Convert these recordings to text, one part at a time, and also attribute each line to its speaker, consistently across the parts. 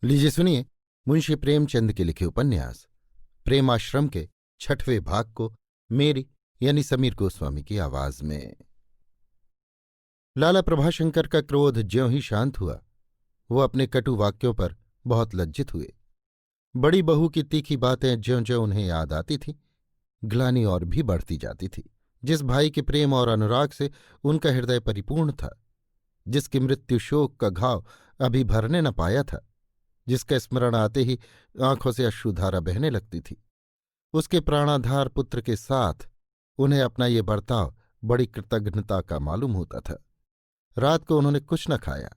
Speaker 1: लीजिए सुनिए मुंशी प्रेमचंद के लिखे उपन्यास प्रेमाश्रम के 6वें भाग को मेरी यानी समीर गोस्वामी की आवाज में। लाला प्रभाशंकर का क्रोध ज्यों ही शांत हुआ वो अपने कटु वाक्यों पर बहुत लज्जित हुए। बड़ी बहू की तीखी बातें ज्यों ज्यों उन्हें याद आती थीं ग्लानि और भी बढ़ती जाती थी। जिस भाई के प्रेम और अनुराग से उनका हृदय परिपूर्ण था, जिसकी मृत्यु शोक का घाव अभी भरने न पाया था, जिसका स्मरण आते ही आंखों से अश्रुधारा बहने लगती थी, उसके प्राणाधार पुत्र के साथ उन्हें अपना ये बर्ताव बड़ी कृतज्ञता का मालूम होता था। रात को उन्होंने कुछ न खाया,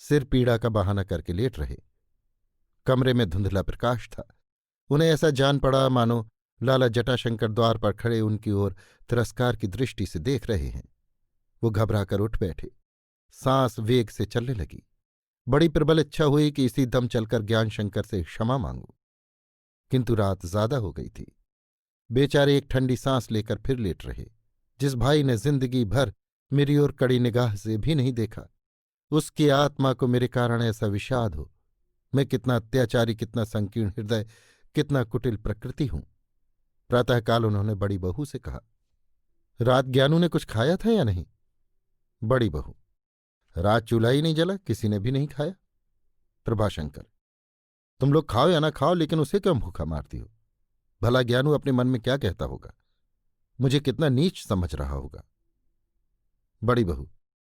Speaker 1: सिर पीड़ा का बहाना करके लेट रहे। कमरे में धुंधला प्रकाश था। उन्हें ऐसा जान पड़ा मानो लाला जटाशंकर द्वार पर खड़े उनकी ओर तिरस्कार की दृष्टि से देख रहे हैं। वो घबराकर उठ बैठे, सांस वेग से चलने लगी। बड़ी प्रबल इच्छा हुई कि इसी दम चलकर ज्ञानशंकर से क्षमा मांगू, किंतु रात ज्यादा हो गई थी। बेचारे एक ठंडी सांस लेकर फिर लेट रहे। जिस भाई ने जिंदगी भर मेरी ओर कड़ी निगाह से भी नहीं देखा, उसकी आत्मा को मेरे कारण ऐसा विषाद हो। मैं कितना अत्याचारी, कितना संकीर्ण हृदय, कितना कुटिल प्रकृति हूं। प्रातःकाल उन्होंने बड़ी बहू से कहा, रात ज्ञानू ने कुछ खाया था या नहीं? बड़ी बहू, रात चूल्हा ही नहीं जला, किसी ने भी नहीं खाया। प्रभाशंकर, तुम लोग खाओ या ना खाओ, लेकिन उसे क्यों भूखा मारती हो? भला ज्ञानू अपने मन में क्या कहता होगा, मुझे कितना नीच समझ रहा होगा। बड़ी बहू,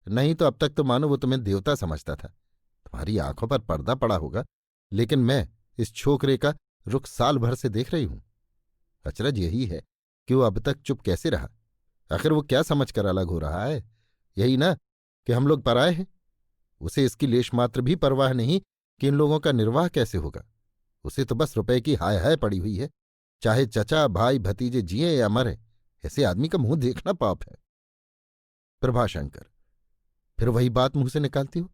Speaker 1: नहीं तो अब तक तो मानो वो तुम्हें देवता समझता था। तुम्हारी आंखों पर पर्दा पड़ा होगा, लेकिन मैं इस छोकरे का रुख साल भर से देख रही हूं। अचरज यही है कि वो अब तक चुप कैसे रहा। आखिर वो क्या समझकर अलग हो रहा है? यही ना कि हम लोग पराए हैं। उसे इसकी लेश मात्र भी परवाह नहीं कि इन लोगों का निर्वाह कैसे होगा। उसे तो बस रुपए की हाय हाय पड़ी हुई है। चाहे चचा भाई भतीजे जिए या मरे, ऐसे आदमी का मुंह देखना पाप है। प्रभाशंकर, फिर वही बात मुंह से निकालती हो।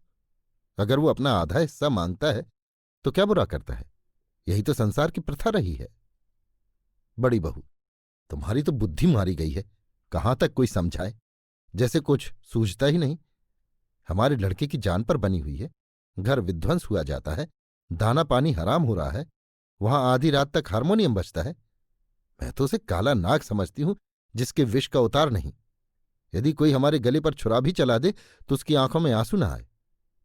Speaker 1: अगर वो अपना आधा हिस्सा मांगता है तो क्या बुरा करता है? यही तो संसार की प्रथा रही है। बड़ी बहू, तुम्हारी तो बुद्धि मारी गई है। कहाँ तक कोई समझाए, जैसे कुछ सूझता ही नहीं। हमारे लड़के की जान पर बनी हुई है। घर विध्वंस हुआ जाता है, दाना पानी हराम हो रहा है, वहां आधी रात तक हारमोनियम बजता है। मैं तो उसे काला नाग समझती हूं, जिसके विष का उतार नहीं। यदि कोई हमारे गले पर छुरा भी चला दे तो उसकी आंखों में आंसू ना आए।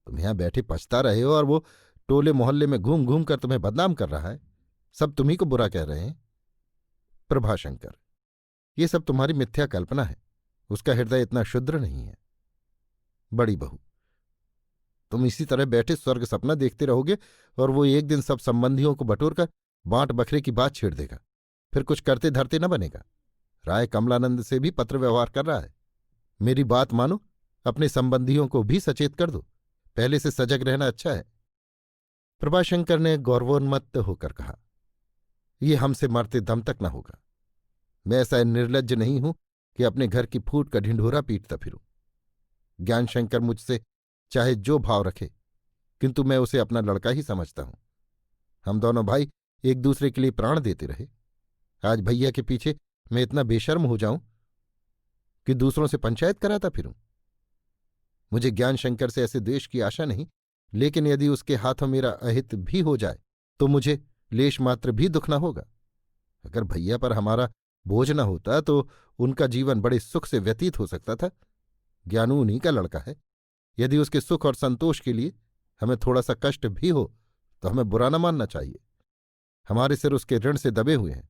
Speaker 1: तुम यहां बैठे पछता रहे हो और वो टोले मोहल्ले में घूम घूम कर तुम्हें बदनाम कर रहा है। सब तुम्ही को बुरा कह रहे हैं। प्रभाशंकर, ये सब तुम्हारी मिथ्या कल्पना है। उसका हृदय इतना शुद्र नहीं है। बड़ी बहू, तुम इसी तरह बैठे स्वर्ग सपना देखते रहोगे और वो एक दिन सब संबंधियों को बटोरकर बांट बखरे की बात छेड़ देगा। फिर कुछ करते धरते न बनेगा। राय कमलानंद से भी पत्र व्यवहार कर रहा है। मेरी बात मानो, अपने संबंधियों को भी सचेत कर दो। पहले से सजग रहना अच्छा है। प्रभाशंकर ने गौरवोन्मत्त होकर कहा, ये हमसे मरते दम तक न होगा। मैं ऐसा निर्लज्ज नहीं हूं कि अपने घर की फूट का ढिंढोरा पीटता फिरूं। ज्ञानशंकर मुझसे चाहे जो भाव रखे, किंतु मैं उसे अपना लड़का ही समझता हूं। हम दोनों भाई एक दूसरे के लिए प्राण देते रहे। आज भैया के पीछे मैं इतना बेशर्म हो जाऊं कि दूसरों से पंचायत कराता फिरूं। मुझे ज्ञानशंकर से ऐसे द्वेष की आशा नहीं, लेकिन यदि उसके हाथों मेरा अहित भी हो जाए तो मुझे लेश मात्र भी दुख न होगा। अगर भैया पर हमारा बोझ न होता तो उनका जीवन बड़े सुख से व्यतीत हो सकता था। ज्ञानू उन्हीं का लड़का है। यदि उसके सुख और संतोष के लिए हमें थोड़ा सा कष्ट भी हो तो हमें बुरा न मानना चाहिए। हमारे सिर उसके ऋण से दबे हुए हैं।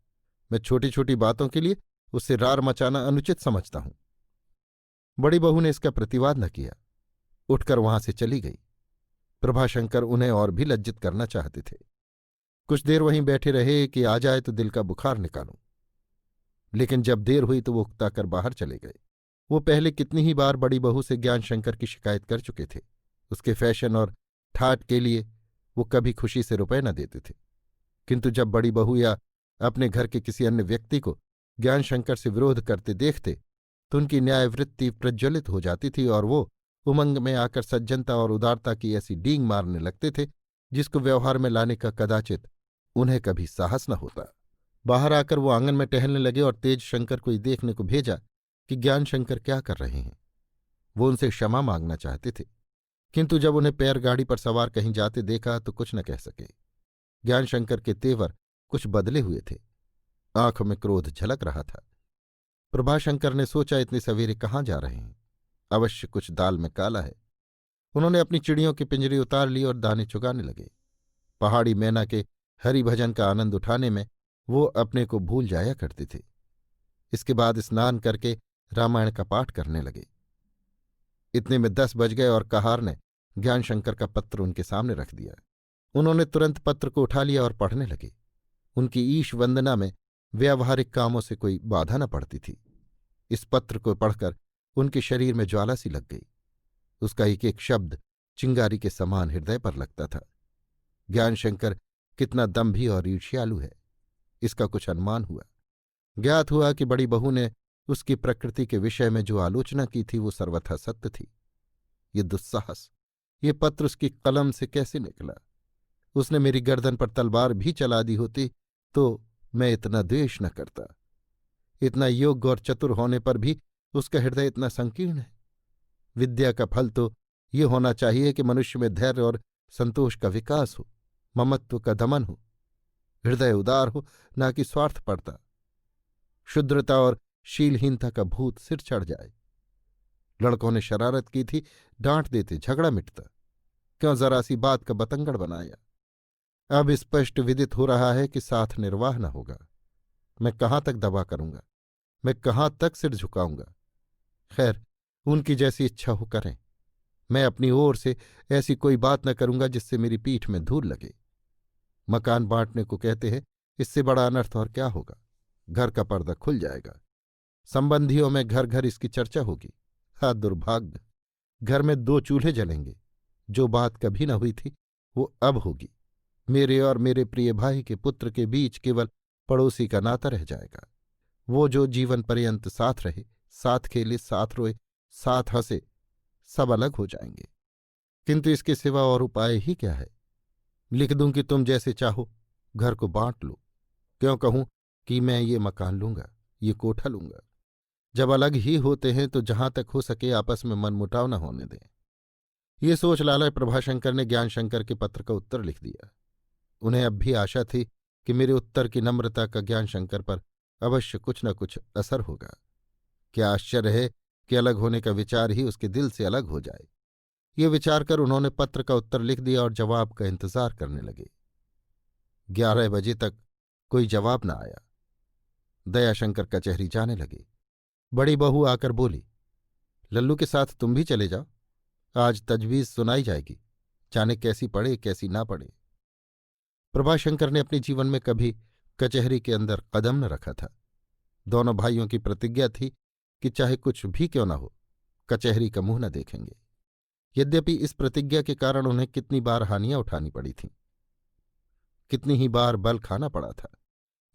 Speaker 1: मैं छोटी छोटी बातों के लिए उससे रार मचाना अनुचित समझता हूं। बड़ी बहू ने इसका प्रतिवाद न किया, उठकर वहां से चली गई। प्रभाशंकर उन्हें और भी लज्जित करना चाहते थे। कुछ देर वहीं बैठे रहे कि आ जाए तो दिल का बुखार निकालूं, लेकिन जब देर हुई तो वो उकताकर बाहर चले गए। वो पहले कितनी ही बार बड़ी बहू से ज्ञानशंकर की शिकायत कर चुके थे। उसके फैशन और ठाट के लिए वो कभी खुशी से रुपए न देते थे, किंतु जब बड़ी बहू या अपने घर के किसी अन्य व्यक्ति को ज्ञानशंकर से विरोध करते देखते तो उनकी न्यायवृत्ति प्रज्वलित हो जाती थी और वो उमंग में आकर सज्जनता और उदारता की ऐसी डींग मारने लगते थे जिसको व्यवहार में लाने का कदाचित उन्हें कभी साहस न होता। बाहर आकर वो आंगन में टहलने लगे और तेज शंकर को देखने को भेजा कि ज्ञानशंकर क्या कर रहे हैं। वो उनसे क्षमा मांगना चाहते थे, किंतु जब उन्हें पैर गाड़ी पर सवार कहीं जाते देखा तो कुछ न कह सके। ज्ञानशंकर के तेवर कुछ बदले हुए थे, आंखों में क्रोध झलक रहा था। प्रभाशंकर ने सोचा, इतने सवेरे कहाँ जा रहे हैं, अवश्य कुछ दाल में काला है। उन्होंने अपनी चिड़ियों की पिंजरी उतार ली और दाने चुगाने लगे। पहाड़ी मैना के हरि भजन का आनंद उठाने में वो अपने को भूल जाया करते थे। इसके बाद स्नान करके रामायण का पाठ करने लगे। इतने में 10 बज गए और कहार ने ज्ञानशंकर का पत्र उनके सामने रख दिया। उन्होंने तुरंत पत्र को उठा लिया और पढ़ने लगे। उनकी ईश वंदना में व्यावहारिक कामों से कोई बाधा न पड़ती थी। इस पत्र को पढ़कर उनके शरीर में ज्वाला सी लग गई। उसका एक एक शब्द चिंगारी के समान हृदय पर लगता था। ज्ञानशंकर कितना दंभी और ईर्ष्यालु है, इसका कुछ अनुमान हुआ। ज्ञात हुआ कि बड़ी बहू ने उसकी प्रकृति के विषय में जो आलोचना की थी वो सर्वथा सत्य थी। ये दुस्साहस, ये पत्र उसकी कलम से कैसे निकला? उसने मेरी गर्दन पर तलवार भी चला दी होती तो मैं इतना द्वेष न करता। इतना योग्य और चतुर होने पर भी उसका हृदय इतना संकीर्ण है। विद्या का फल तो ये होना चाहिए कि मनुष्य में धैर्य और संतोष का विकास हो, ममत्व का दमन हो, हृदय उदार हो, न कि स्वार्थपरता। शुद्रता और शीलहीनता का भूत सिर चढ़ जाए। लड़कों ने शरारत की थी, डांट देते, झगड़ा मिटता। क्यों जरा सी बात का बतंगड़ बनाया? अब स्पष्ट विदित हो रहा है कि साथ निर्वाह न होगा। मैं कहाँ तक दबा करूंगा, मैं कहाँ तक सिर झुकाऊंगा? खैर, उनकी जैसी इच्छा हो करें। मैं अपनी ओर से ऐसी कोई बात न करूंगा जिससे मेरी पीठ में धूल लगे। मकान बांटने को कहते हैं, इससे बड़ा अनर्थ और क्या होगा? घर का पर्दा खुल जाएगा, संबंधियों में घर घर इसकी चर्चा होगी। हा दुर्भाग्य! घर में 2 चूल्हे जलेंगे। जो बात कभी न हुई थी वो अब होगी। मेरे और मेरे प्रिय भाई के पुत्र के बीच केवल पड़ोसी का नाता रह जाएगा। वो जो जीवन पर्यंत साथ रहे, साथ खेले, साथ रोए, साथ हंसे, सब अलग हो जाएंगे। किंतु इसके सिवा और उपाय ही क्या है? लिख दूं कि तुम जैसे चाहो घर को बांट लो। क्यों कहूं कि मैं ये मकान लूंगा, ये कोठा लूंगा? जब अलग ही होते हैं तो जहां तक हो सके आपस में मनमुटाव न होने दें। ये सोच लाला प्रभाशंकर ने ज्ञानशंकर के पत्र का उत्तर लिख दिया। उन्हें अब भी आशा थी कि मेरे उत्तर की नम्रता का ज्ञानशंकर पर अवश्य कुछ न कुछ असर होगा। क्या आश्चर्य है कि अलग होने का विचार ही उसके दिल से अलग हो जाए। ये विचार कर उन्होंने पत्र का उत्तर लिख दिया और जवाब का इंतजार करने लगे। 11 बजे तक कोई जवाब न आया। दयाशंकर कचहरी जाने लगे। बड़ी बहू आकर बोली, लल्लू के साथ तुम भी चले जाओ, आज तजवीज सुनाई जाएगी, जाने कैसी पड़े कैसी ना पड़े। प्रभाशंकर ने अपने जीवन में कभी कचहरी के अंदर कदम न रखा था। दोनों भाइयों की प्रतिज्ञा थी कि चाहे कुछ भी क्यों न हो, कचहरी का मुंह न देखेंगे। यद्यपि इस प्रतिज्ञा के कारण उन्हें कितनी बार हानियां उठानी पड़ी थीं, कितनी ही बार बल खाना पड़ा था,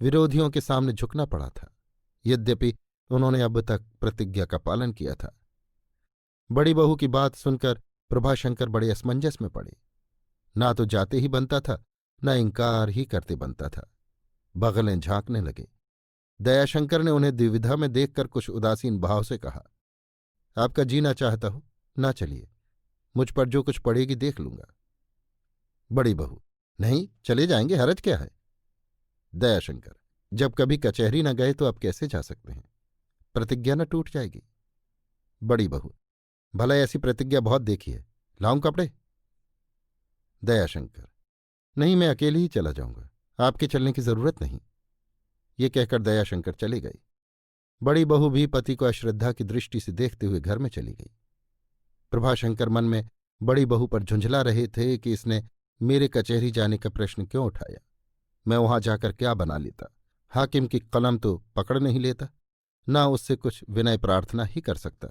Speaker 1: विरोधियों के सामने झुकना पड़ा था, यद्यपि उन्होंने अब तक प्रतिज्ञा का पालन किया था। बड़ी बहू की बात सुनकर प्रभाशंकर बड़े असमंजस में पड़े। ना तो जाते ही बनता था, न इंकार ही करते बनता था। बगलें झांकने लगे। दयाशंकर ने उन्हें द्विविधा में देखकर कुछ उदासीन भाव से कहा, आपका जीना चाहता हो ना चलिए, मुझ पर जो कुछ पड़ेगी देख लूंगा। बड़ी बहू, नहीं चले जाएंगे, हरज क्या है? दयाशंकर, जब कभी कचहरी न गए तो अब कैसे जा सकते हैं? प्रतिज्ञा न टूट जाएगी? बड़ी बहू, भला ऐसी प्रतिज्ञा बहुत देखी है, लाऊं कपड़े? दयाशंकर, नहीं, मैं अकेले ही चला जाऊंगा, आपके चलने की जरूरत नहीं। ये कहकर दयाशंकर चले गए। बड़ी बहू भी पति को अश्रद्धा की दृष्टि से देखते हुए घर में चली गई। प्रभाशंकर मन में बड़ी बहू पर झुंझला रहे थे कि इसने मेरे कचहरी जाने का प्रश्न क्यों उठाया। मैं वहां जाकर क्या बना लेता? हाकिम की कलम तो पकड़ नहीं लेता, ना उससे कुछ विनय प्रार्थना ही कर सकता।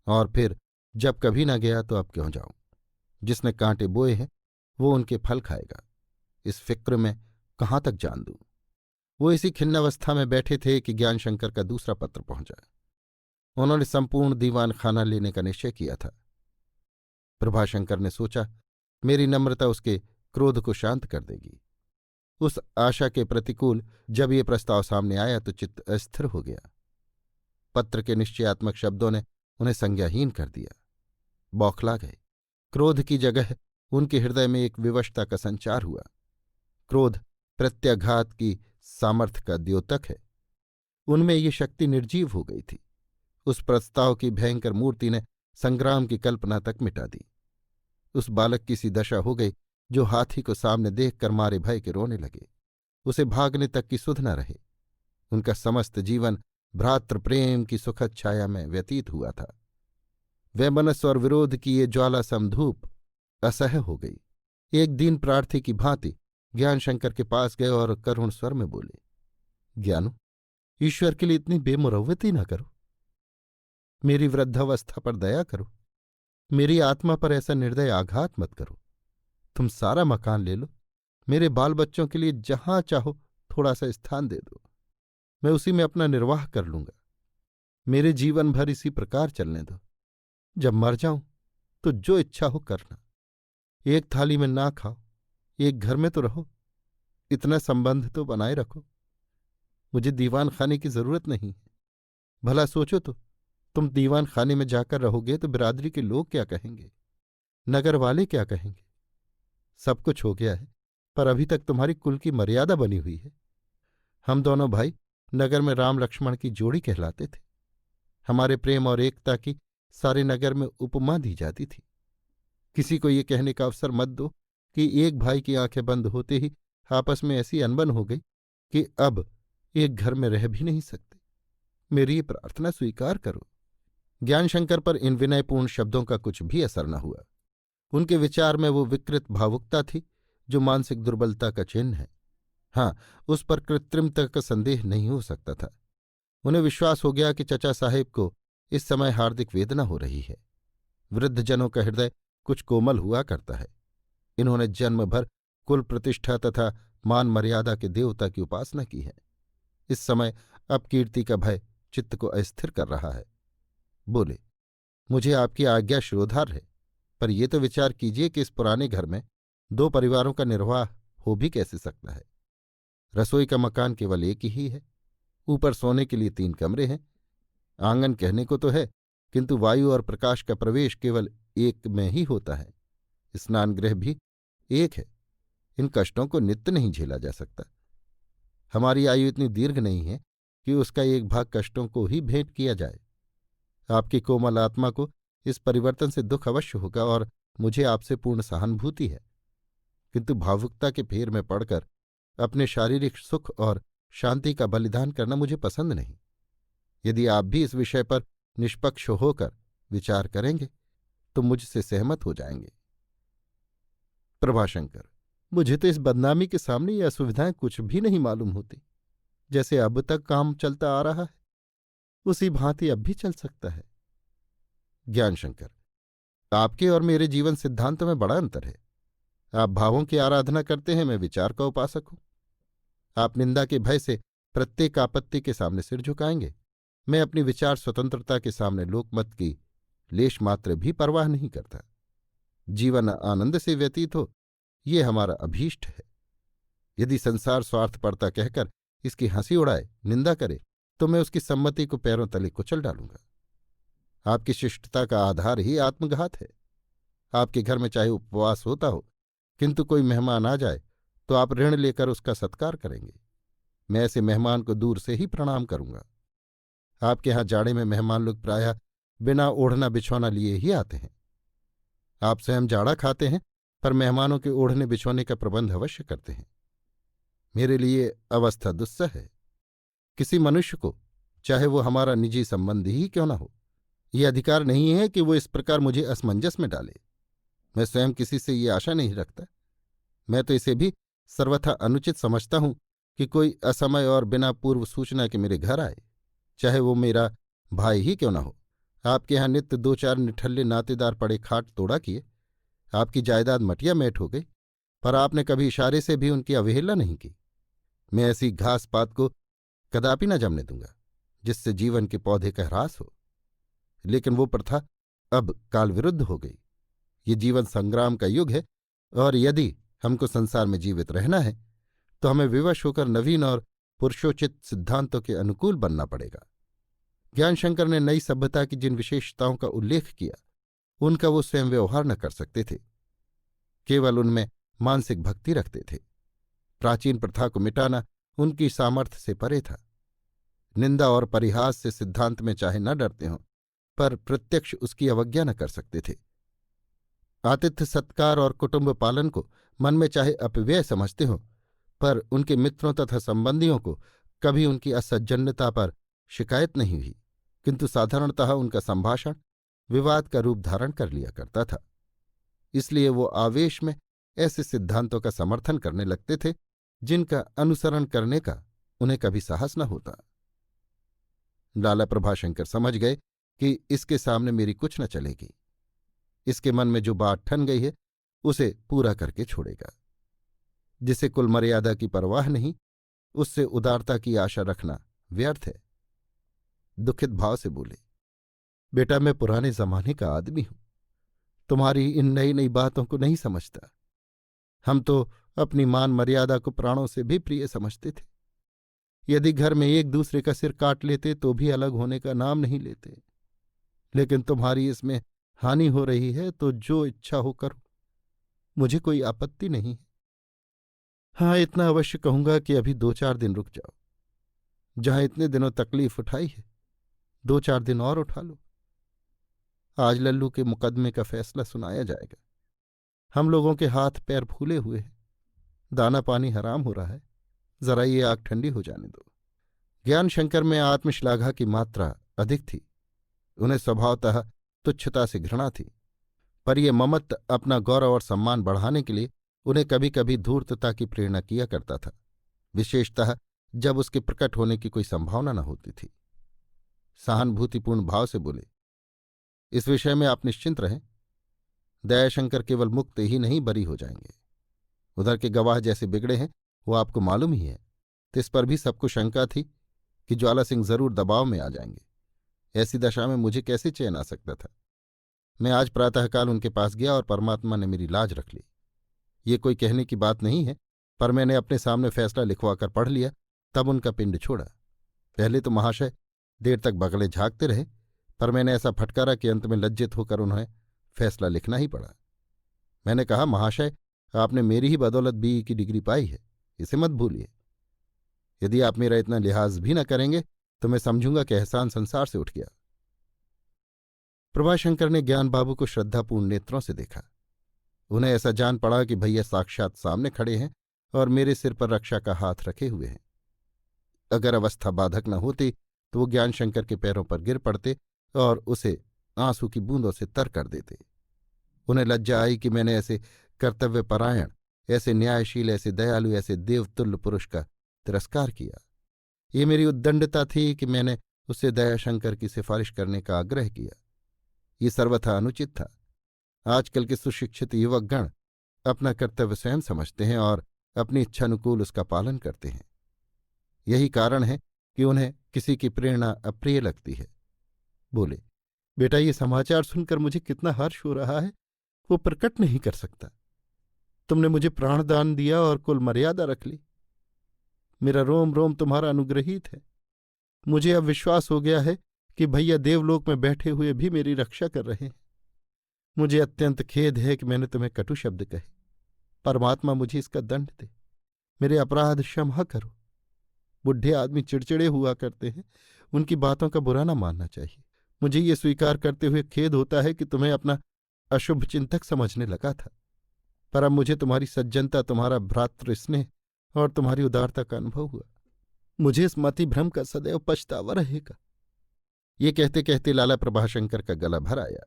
Speaker 1: और फिर जब कभी ना गया तो अब क्यों जाऊं? जिसने कांटे बोए हैं वो उनके फल खाएगा। इस फिक्र में कहाँ तक जान दूं? वो इसी खिन्नावस्था में बैठे थे कि ज्ञानशंकर का दूसरा पत्र पहुंचा। उन्होंने संपूर्ण दीवान खाना लेने का निश्चय किया था। प्रभाशंकर ने सोचा, मेरी नम्रता उसके क्रोध को शांत कर देगी। उस आशा के प्रतिकूल जब ये प्रस्ताव सामने आया तो चित्त अस्थिर हो गया। पत्र के निश्चयात्मक शब्दों ने उन्हें संज्ञाहीन कर दिया। बौखला गए, क्रोध की जगह उनके हृदय में एक विवशता का संचार हुआ। क्रोध प्रत्याघात की सामर्थ्य का द्योतक है। उनमें ये शक्ति निर्जीव हो गई थी। उस प्रस्ताव की भयंकर मूर्ति ने संग्राम की कल्पना तक मिटा दी। उस बालक की सी दशा हो गई जो हाथी को सामने देखकर मारे भय के रोने लगे। उसे भागने तक की सुध न रहे। उनका समस्त जीवन भ्रातृ प्रेम की सुखद छाया में व्यतीत हुआ था। वैमनस्य और विरोध की ये ज्वाला समधूप असह्य हो गई। एक दीन प्रार्थी की भांति ज्ञानशंकर के पास गए और करुण स्वर में बोले, ज्ञानु, ईश्वर के लिए इतनी बेमुरव्वती न करो। मेरी वृद्धावस्था पर दया करो। मेरी आत्मा पर ऐसा निर्दय आघात मत करो। तुम सारा मकान ले लो। मेरे बाल बच्चों के लिए जहां चाहो थोड़ा सा स्थान दे दो। मैं उसी में अपना निर्वाह कर लूंगा। मेरे जीवन भर इसी प्रकार चलने दो। जब मर जाऊं तो जो इच्छा हो करना। एक थाली में ना खाओ, एक घर में तो रहो। इतना संबंध तो बनाए रखो। मुझे दीवान खाने की जरूरत नहीं है। भला सोचो तो, तुम दीवान खाने में जाकर रहोगे तो बिरादरी के लोग क्या कहेंगे, नगर वाले क्या कहेंगे। सब कुछ हो गया है, पर अभी तक तुम्हारी कुल की मर्यादा बनी हुई है। हम दोनों भाई नगर में राम लक्ष्मण की जोड़ी कहलाते थे। हमारे प्रेम और एकता की सारे नगर में उपमा दी जाती थी। किसी को ये कहने का अवसर मत दो कि एक भाई की आंखें बंद होते ही आपस में ऐसी अनबन हो गई कि अब एक घर में रह भी नहीं सकते। मेरी ये प्रार्थना स्वीकार करो। ज्ञानशंकर पर इन विनयपूर्ण शब्दों का कुछ भी असर न हुआ। उनके विचार में वो विकृत भावुकता थी जो मानसिक दुर्बलता का चिन्ह है। हाँ, उस पर कृत्रिमता का संदेह नहीं हो सकता था। उन्हें विश्वास हो गया कि चचा साहेब को इस समय हार्दिक वेदना हो रही है। वृद्धजनों का हृदय कुछ कोमल हुआ करता है। इन्होंने जन्म भर कुल प्रतिष्ठा तथा मान मर्यादा के देवता की उपासना की है। इस समय अपकीर्ति का भय चित्त को अस्थिर कर रहा है। बोले, मुझे आपकी आज्ञा शिरोधार्य है, पर यह तो विचार कीजिए कि इस पुराने घर में 2 परिवारों का निर्वाह हो भी कैसे सकता है। रसोई का मकान केवल एक ही है। ऊपर सोने के लिए 3 कमरे हैं। आंगन कहने को तो है, किंतु वायु और प्रकाश का प्रवेश केवल एक में ही होता है। स्नान गृह भी एक है। इन कष्टों को नित्य नहीं झेला जा सकता। हमारी आयु इतनी दीर्घ नहीं है कि उसका एक भाग कष्टों को ही भेंट किया जाए। आपकी कोमल आत्मा को इस परिवर्तन से दुख अवश्य होगा और मुझे आपसे पूर्ण सहानुभूति है, किंतु भावुकता के फेर में पड़कर अपने शारीरिक सुख और शांति का बलिदान करना मुझे पसंद नहीं। यदि आप भी इस विषय पर निष्पक्ष होकर विचार करेंगे तो मुझसे सहमत हो जाएंगे। प्रभाशंकर, मुझे तो इस बदनामी के सामने ये असुविधाएं कुछ भी नहीं मालूम होती। जैसे अब तक काम चलता आ रहा है उसी भांति अब भी चल सकता है। ज्ञानशंकर, आपके और मेरे जीवन सिद्धांत में बड़ा अंतर है। आप भावों की आराधना करते हैं, मैं विचार का उपासक हूं। आप निंदा के भय से प्रत्येक आपत्ति के सामने सिर झुकाएंगे। मैं अपनी विचार स्वतंत्रता के सामने लोकमत की लेश मात्र भी परवाह नहीं करता। जीवन आनंद से व्यतीत हो, ये हमारा अभीष्ट है। यदि संसार स्वार्थपरता कहकर इसकी हंसी उड़ाए, निंदा करे, तो मैं उसकी सम्मति को पैरों तले कुचल डालूंगा। आपकी शिष्टता का आधार ही आत्मघात है। आपके घर में चाहे उपवास होता हो, किंतु कोई मेहमान आ जाए तो आप ऋण लेकर उसका सत्कार करेंगे। मैं ऐसे मेहमान को दूर से ही प्रणाम करूंगा। आपके यहाँ जाड़े में मेहमान लोग प्रायः बिना ओढ़ना बिछौना लिए ही आते हैं। आप स्वयं जाड़ा खाते हैं, पर मेहमानों के ओढ़ने बिछोने का प्रबंध अवश्य करते हैं। मेरे लिए अवस्था दुस्सह है। किसी मनुष्य को, चाहे वो हमारा निजी संबंधी ही क्यों न हो, ये अधिकार नहीं है कि वो इस प्रकार मुझे असमंजस में डाले। मैं स्वयं किसी से ये आशा नहीं रखता। मैं तो इसे भी सर्वथा अनुचित समझता हूं कि कोई असमय और बिना पूर्व सूचना के मेरे घर आए, चाहे वो मेरा भाई ही क्यों न हो। आपके यहाँ नित्य 2-4 निठल्ले नातेदार पड़े खाट तोड़ा किए। आपकी जायदाद मटिया मैट हो गई, पर आपने कभी इशारे से भी उनकी अवहेलना नहीं की। मैं ऐसी घास पात को कदापि न जमने दूंगा जिससे जीवन के पौधे का ह्रास हो। लेकिन वो प्रथा अब काल विरुद्ध हो गई। ये जीवन संग्राम का युग है, और यदि हमको संसार में जीवित रहना है तो हमें विवश होकर नवीन और पुरुषोचित सिद्धांतों के अनुकूल बनना पड़ेगा। ज्ञानशंकर ने नई सभ्यता की जिन विशेषताओं का उल्लेख किया उनका वो स्वयं व्यवहार न कर सकते थे, केवल उनमें मानसिक भक्ति रखते थे। प्राचीन प्रथा को मिटाना उनकी सामर्थ्य से परे था। निंदा और परिहास से सिद्धांत में चाहे न डरते हों, पर प्रत्यक्ष उसकी अवज्ञा न कर सकते थे। आतिथ्य सत्कार और कुटुंब पालन को मन में चाहे अपव्यय समझते हों, पर उनके मित्रों तथा संबंधियों को कभी उनकी असज्जनता पर शिकायत नहीं हुई, किंतु साधारणतः उनका संभाषण विवाद का रूप धारण कर लिया करता था। इसलिए वो आवेश में ऐसे सिद्धांतों का समर्थन करने लगते थे जिनका अनुसरण करने का उन्हें कभी साहस न होता। लाला प्रभाशंकर समझ गए कि इसके सामने मेरी कुछ न चलेगी। इसके मन में जो बात ठन गई है उसे पूरा करके छोड़ेगा। जिसे कुल मर्यादा की परवाह नहीं, उससे उदारता की आशा रखना व्यर्थ है। दुखित भाव से बोले, बेटा मैं पुराने जमाने का आदमी हूं, तुम्हारी इन नई नई बातों को नहीं समझता। हम तो अपनी मान मर्यादा को प्राणों से भी प्रिय समझते थे। यदि घर में एक दूसरे का सिर काट लेते तो भी अलग होने का नाम नहीं लेते, लेकिन तुम्हारी इसमें हानि हो रही है तो जो इच्छा हो करो, मुझे कोई आपत्ति नहीं है। हाँ, इतना अवश्य कहूंगा कि अभी 2-4 दिन रुक जाओ। जहां इतने दिनों तकलीफ उठाई है, 2-4 दिन और उठा लो। आज लल्लू के मुकदमे का फैसला सुनाया जाएगा। हम लोगों के हाथ पैर फूले हुए हैं, दाना पानी हराम हो रहा है। जरा ये आग ठंडी हो जाने दो। ज्ञान शंकर में आत्मश्लाघा की मात्रा अधिक थी। उन्हें स्वभावतः तुच्छता से घृणा थी, पर यह ममत्व अपना गौरव और सम्मान बढ़ाने के लिए उन्हें कभी कभी धूर्तता की प्रेरणा किया करता था, विशेषतः जब उसके प्रकट होने की कोई संभावना न होती थी। सहानुभूतिपूर्ण भाव से बोले, इस विषय में आप निश्चिंत रहें। दयाशंकर केवल मुक्त ही नहीं बरी हो जाएंगे। उधर के गवाह जैसे बिगड़े हैं वो आपको मालूम ही है। तो इस पर भी सबको शंका थी कि ज्वाला सिंह जरूर दबाव में आ जाएंगे। ऐसी दशा में मुझे कैसे चैन आ सकता था। मैं आज प्रातःकाल उनके पास गया और परमात्मा ने मेरी लाज रख ली। ये कोई कहने की बात नहीं है, पर मैंने अपने सामने फैसला लिखवाकर पढ़ लिया, तब उनका पिंड छोड़ा। पहले तो महाशय देर तक बगले झाँकते रहे, पर मैंने ऐसा फटकारा कि अंत में लज्जित होकर उन्हें फैसला लिखना ही पड़ा। मैंने कहा, महाशय आपने मेरी ही बदौलत बीई की डिग्री पाई है, इसे मत भूलिए। यदि आप मेरा इतना लिहाज भी न करेंगे तो मैं समझूंगा कि एहसान संसार से उठ गया। प्रभाशंकर ने ज्ञान बाबू को श्रद्धापूर्ण नेत्रों से देखा। उन्हें ऐसा जान पड़ा कि भैया साक्षात सामने खड़े हैं और मेरे सिर पर रक्षा का हाथ रखे हुए हैं। अगर अवस्था बाधक न होती तो वो ज्ञान शंकर के पैरों पर गिर पड़ते और उसे आंसू की बूंदों से तर कर देते। उन्हें लज्जा आई कि मैंने ऐसे कर्तव्यपरायण, ऐसे न्यायशील, ऐसे दयालु, ऐसे देवतुल्य पुरुष का तिरस्कार किया। ये मेरी उद्दंडता थी कि मैंने उससे दयाशंकर की सिफारिश करने का आग्रह किया। ये सर्वथा अनुचित था। आजकल के सुशिक्षित युवकगण अपना कर्तव्य स्वयं समझते हैं और अपनी इच्छानुकूल उसका पालन करते हैं। यही कारण है कि उन्हें किसी की प्रेरणा अप्रिय लगती है। बोले, बेटा ये समाचार सुनकर मुझे कितना हर्ष हो रहा है वो प्रकट नहीं कर सकता। तुमने मुझे प्राणदान दिया और कुल मर्यादा रख ली। मेरा रोम रोम तुम्हारा अनुग्रहित है। मुझे अब विश्वास हो गया है कि भैया देवलोक में बैठे हुए भी मेरी रक्षा कर रहे हैं। मुझे अत्यंत खेद है कि मैंने तुम्हें कटु शब्द कहे। परमात्मा मुझे इसका दंड दे। मेरे अपराध क्षमा करो। बुढ़े आदमी चिड़चिड़े हुआ करते हैं, उनकी बातों का बुरा ना मानना चाहिए। मुझे ये स्वीकार करते हुए खेद होता है कि तुम्हें अपना अशुभ चिंतक समझने लगा था, पर अब मुझे तुम्हारी सज्जनता, तुम्हारा भ्रातृ स्नेह और तुम्हारी उदारता का अनुभव हुआ। मुझे इस मति भ्रम का सदैव पछतावा रहेगा। ये कहते कहते लाला प्रभाशंकर का गला भर आया।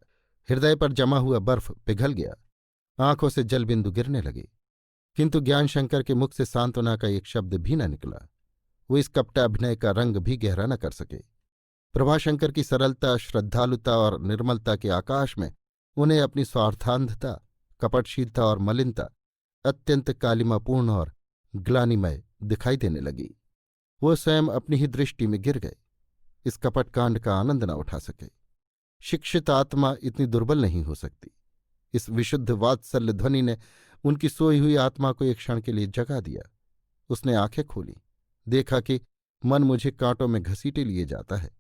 Speaker 1: हृदय पर जमा हुआ बर्फ पिघल गया। आंखों से जल बिंदु गिरने लगे, किंतु ज्ञानशंकर के मुख से सांत्वना का एक शब्द भी न निकला। वो इस कपटाभिनय का रंग भी गहरा न कर सके। प्रभाशंकर की सरलता, श्रद्धालुता और निर्मलता के आकाश में उन्हें अपनी स्वार्थांधता, कपटशीलता और मलिनता अत्यंत कालिमापूर्ण और ग्लानिमय दिखाई देने लगी। वो स्वयं अपनी ही दृष्टि में गिर गए। इस कपटकांड का आनंद न उठा सके। शिक्षित आत्मा इतनी दुर्बल नहीं हो सकती। इस विशुद्ध वात्सल्य ध्वनि ने उनकी सोई हुई आत्मा को एक क्षण के लिए जगा दिया। उसने आंखें खोली, देखा कि मन मुझे कांटों में घसीटे लिए जाता है।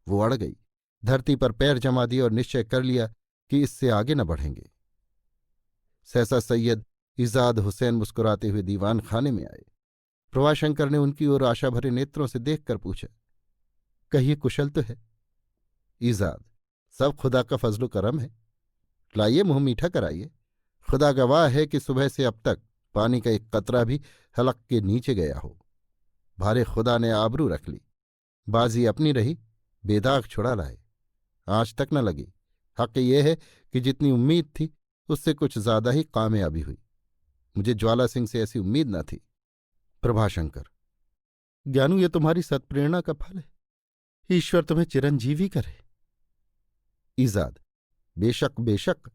Speaker 1: वो अड़ गई, धरती पर पैर जमा दिए और निश्चय कर लिया कि इससे आगे न बढ़ेंगे। सहसा सैयद इजाद हुसैन मुस्कुराते हुए दीवान खाने में आए। प्रभाशंकर ने उनकी ओर आशा भरे नेत्रों से देखकर पूछा, कहिए कुशल तो है? इजाद, सब खुदा का फजलो करम है। लाइए मुंह मीठा कराइए। खुदा गवाह है कि सुबह से अब तक पानी का एक कतरा भी हलक के नीचे गया हो। भारे खुदा ने आबरू रख ली। बाजी अपनी रही, बेदाग छुड़ा लाए। आज तक न लगी। हक यह है कि जितनी उम्मीद थी उससे कुछ ज्यादा ही कामयाबी हुई। मुझे ज्वाला सिंह से ऐसी उम्मीद न थी। प्रभाशंकर, ज्ञानू, ये तुम्हारी सत्प्रेरणा का फल है। ईश्वर तुम्हें चिरंजीवी करे। ईजाद, बेशक बेशक,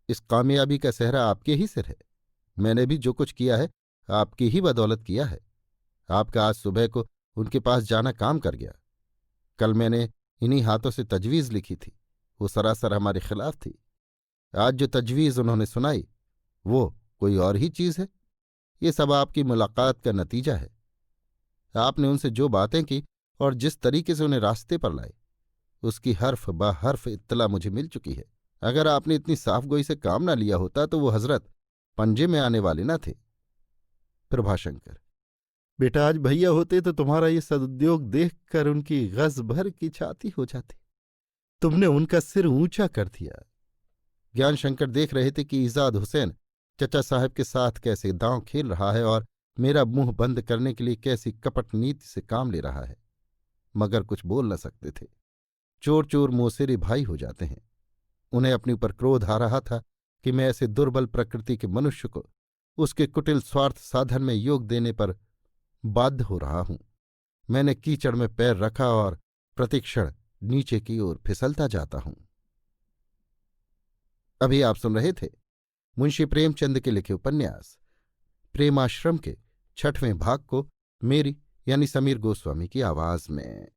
Speaker 1: इस कामयाबी का सेहरा आपके ही सिर है। मैंने भी जो कुछ किया है आपकी ही बदौलत किया है। आपका आज सुबह को उनके पास जाना काम कर गया। कल मैंने इन्हीं हाथों से तजवीज लिखी थी, वो सरासर हमारे खिलाफ थी। आज जो तजवीज उन्होंने सुनाई वो कोई और ही चीज है। ये सब आपकी मुलाकात का नतीजा है। आपने उनसे जो बातें की और जिस तरीके से उन्हें रास्ते पर लाए, उसकी हर्फ ब हर्फ इत्तला मुझे मिल चुकी है। अगर आपने इतनी साफगोई से काम न लिया होता तो वो हजरत पंजे में आने वाले न थे। प्रभाशंकर, बेटा, आज भैया होते तो तुम्हारा ये सदुद्योग देखकर उनकी गज भर की छाती हो जाती। तुमने उनका सिर ऊंचा कर दिया। ज्ञानशंकर देख रहे थे कि इजाद हुसैन चचा साहब के साथ कैसे दांव खेल रहा है और मेरा मुंह बंद करने के लिए कैसी कपट नीति से काम ले रहा है, मगर कुछ बोल न सकते थे। चोर चोर मोसेरे भाई हो जाते हैं। उन्हें अपने ऊपर क्रोध आ रहा था कि मैं ऐसे दुर्बल प्रकृति के मनुष्य को उसके कुटिल स्वार्थ साधन में योग देने पर बाध्य हो रहा हूं। मैंने कीचड़ में पैर रखा और प्रतिक्षण नीचे की ओर फिसलता जाता हूं। अभी आप सुन रहे थे मुंशी प्रेमचंद के लिखे उपन्यास प्रेमाश्रम के 6वें भाग को मेरी यानी समीर गोस्वामी की आवाज में।